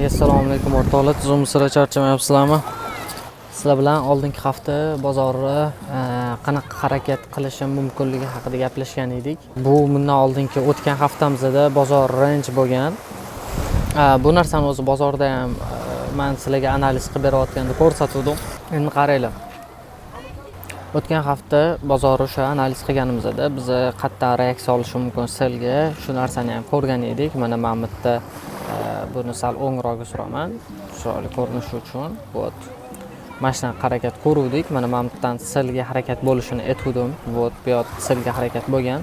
Hammaga assalomu alaykum o'rtoqlar. Zoom sira charchamayapsizlarmi? Sizlar bilan oldingi hafta bozorni qanaqa harakat qilishim mumkinligi haqida gaplashgan edik. Bu bundan oldingi o'tgan haftamizda bozor range bo'lgan. Bu narsani o'zi bozorda ham men sizlarga analiz qilib berayotganda ko'rsatdim. Endi qaranglar. O'tgan hafta bozor o'sha analiz qilganimizda biz qattiq reaksiya olishi mumkin selga. Shu narsani ham ko'rgan edik. Mana men bitta buni sal o'ngroqga suraman. Chiroyli ko'rinishi uchun. Vot. Mana shunaqa harakat ko'ruvdik. Mana men bittadan selga harakat bo'lishini aytdim. Vot, bu yerda selga harakat bo'lgan.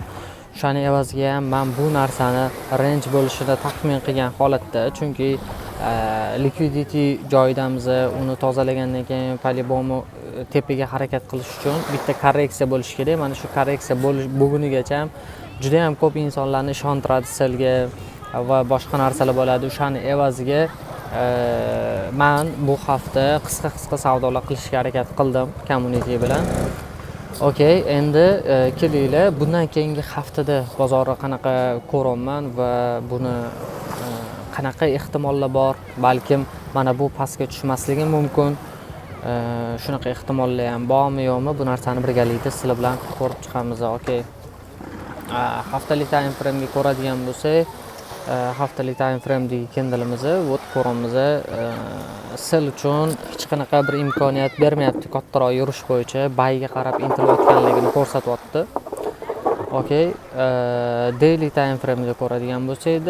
Shuni evaziga ham men bu narsani range bo'lishini taxmin qilgan holatda, chunki liquidity joyidamiz, uni tozalagandan keyin polibomi tepaga harakat qilish uchun bitta korreksiya bo'lishi kerak. Mana shu korreksiya bo'lgunigacha juda ham ko'p insonlarni ishontiradi selga va boshqa narsalar bo'ladi. O'shani evaziga men bu hafta qisqa savdolar qilishga harakat qildim community bilan. Okey, endi kelinglar, bundan keyingi haftada bozorni qanaqa ko'raman va buni qanaqa ehtimollar bor. Balkim mana bu pastga tushmasligi mumkin. Shunaqa ehtimollar ham bormi yo'qmi, bu narsani birgalikda sizlar bilan ko'rib chiqamiz. Okey. Haftalik time frame ga ko'radigan bo'lsak, haftalik time frame dagi candle'imizni vot ko'ramiz. Sel uchun hech qanaqa bir imkoniyat bermayapti kattaroq yurish bo'yicha, bayga qarab intilayotganligini ko'rsatyapti. Okey, daily time frame ga ko'radigan bo'lsak,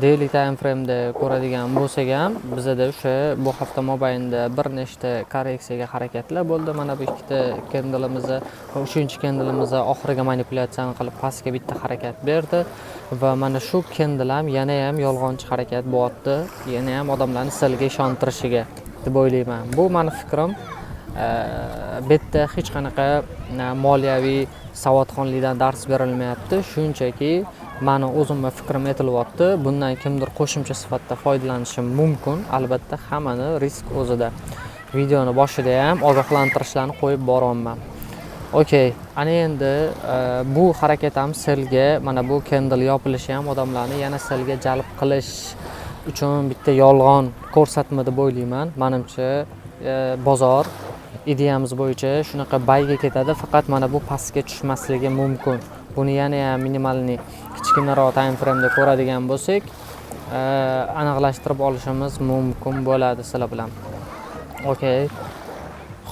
daily time frame da ko'radigan bo'lsak ham bizda o'sha bu hafta mobaynida bir nechta korreksiyaga harakatlar bo'ldi. Mana bu ikkita candle'imiz va 3-candle'imiz oxiriga manipulyatsiyani qilib pastga bitta harakat berdi va mana shu candle ham yana ham yolg'onchi harakat bo'lyapti. Yana ham odamlarni selga ishontirishiga deb o'ylayman. Bu meni fikrim. Bu yerda hech qanaqa moliyaviy savodxonlikdan dars berilmayapti. Shunchaki meni o'zimga fikrim aytilyapti. Bundan kimdir qo'shimcha sifatida foydalanishi mumkin. Albatta hammani risk o'zida. Videoni boshida ham ogohlantirishlarni qo'yib boryapman. Okey, ana endi bu harakat ham selga, mana bu candle yopilishi ham odamlarni yana selga jalb qilish uchun bitta yolg'on ko'rsatma deb o'ylayman. Menimcha bozor ideyamiz bo'yicha shunaqa bayga ketadi, faqat mana bu pastga tushmasligi mumkin. Buni yana ham minimalni kichkinaroq time frame da ko'radigan bo'lsak, aniqlashtirib olishimiz mumkin bo'ladi sizlar bilan. Okey.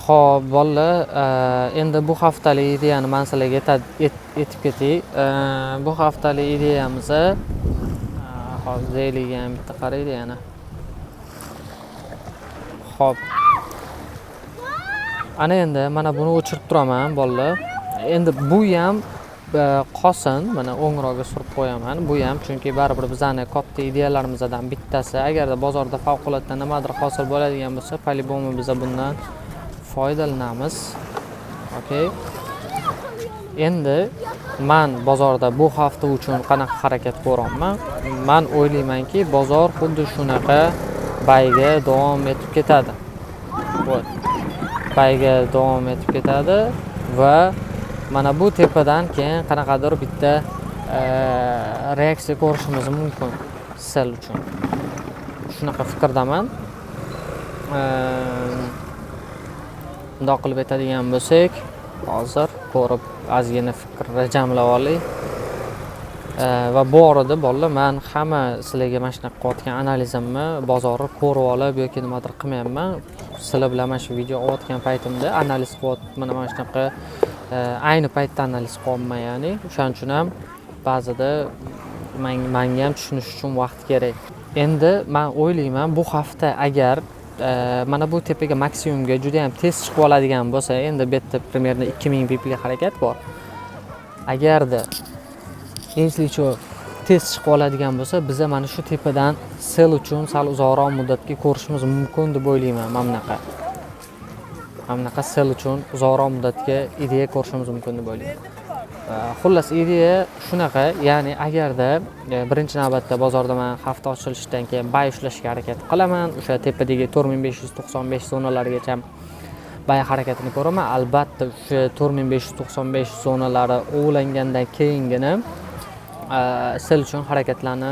Xo'p, bolalar, endi bu haftalik ideyani men sizlarga aytib ketay. Bu haftalik ideyamiz hozir dayliga ham bitta qaraydi yana. Xo'p. Ana endi mana buni o'chirib turaman bolalar. Endi bu ham qolsin, mana o'ngroqga surib qo'yaman. Bu ham chunki baribir bizning katta ideyalarimizdan bittasi. Agarda bozorda favqulodda nimadir hosil bo'ladigan bo'lsa, polibomi biz bundan foydalanamiz. Okey. Endi men bozorda bu hafta uchun qanaqa harakat ko'raman? Men o'ylaymanki, bozor xuddi shunaqa bayga davom etib ketadi. Bayga davom etib ketadi va mana bu tepadan keyin qanaqadir bitta reaksiya ko'rishimiz mumkin sel uchun. Shunaqa fikrdaman. Bundoq qilib aytadigan bo'lsak, hozir ko'rib ozgina fikr jamlab olay. Va bu orada bolalar, men hamma sizlarga mana shunaqa qilayotgan analizimni bozorni ko'rib olib yoki nimadir qilmayapman. Sizlar bilan mana shu video olayotgan paytimda analiz qilyapman. Mana shunaqa ayni paytda analiz qilyapman, ya'ni o'shaning uchun ham ba'zida menga ham tushunish uchun vaqt kerak. Endi men o'ylayman, bu hafta agar mana bu tepaga maksimumga juda ham tez chiqib oladigan bo'lsa, endi bu yerda примерно 2000 pip ga harakat bor. Agarda eslicho tez chiqib oladigan bo'lsa, biz mana shu tepadan sel uchun sal uzoqroq muddatga ko'rishimiz mumkin deb o'ylayman. Mamnaqa sel uchun uzoqroq muddatga ideya ko'rishimiz mumkin deb o'ylayman. Xullas, ideya shunaqa, ya'ni agarda birinchi navbatda bozorda men hafta ochilishidan keyin bay ushlashga harakat qilaman, o'sha tepadagi 4595 zonalarigacha bay harakatini ko'raman. Albatta o'sha 4595 zonalari o'g'langandan keyingina sel uchun harakatlarni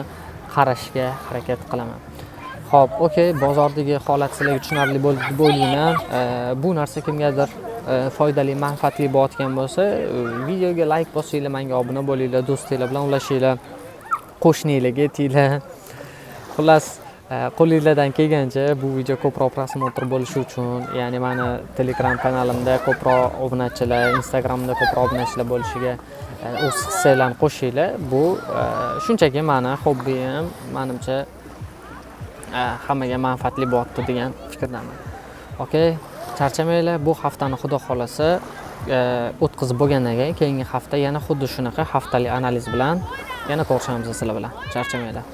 qarashga harakat qilaman. Xo'p, okey, bozordagi holat sizlarga tushunarli bo'ldi deb o'ylayman. Bu narsa kimgadir foydali, manfaatli bo'layotgan bo'lsa, videoga like bosinglar, menga obuna bo'linglar, do'stinglar bilan ulashinglar, qo'shninglarga aytinglar. Xullas, qo'lingizdan kelgancha bu video ko'proq prosmotr bo'lishi uchun, ya'ni meni Telegram kanalimda ko'proq obunachilar, Instagramda ko'proq obunachilar bo'lishiga o'z hissanglarni qo'shinglar. Bu shunchaki meni hobbiyim, menimcha hammaga manfaatli bo'lyapti degan fikrdaman. Okey, charchamanglar. Bu haftani xudo xolasa o'tkazib bo'lgandan keyin keyingi hafta yana xuddi shunaqa haftalik analiz bilan yana ko'rishamiz sizlar bilan. Charchamanglar.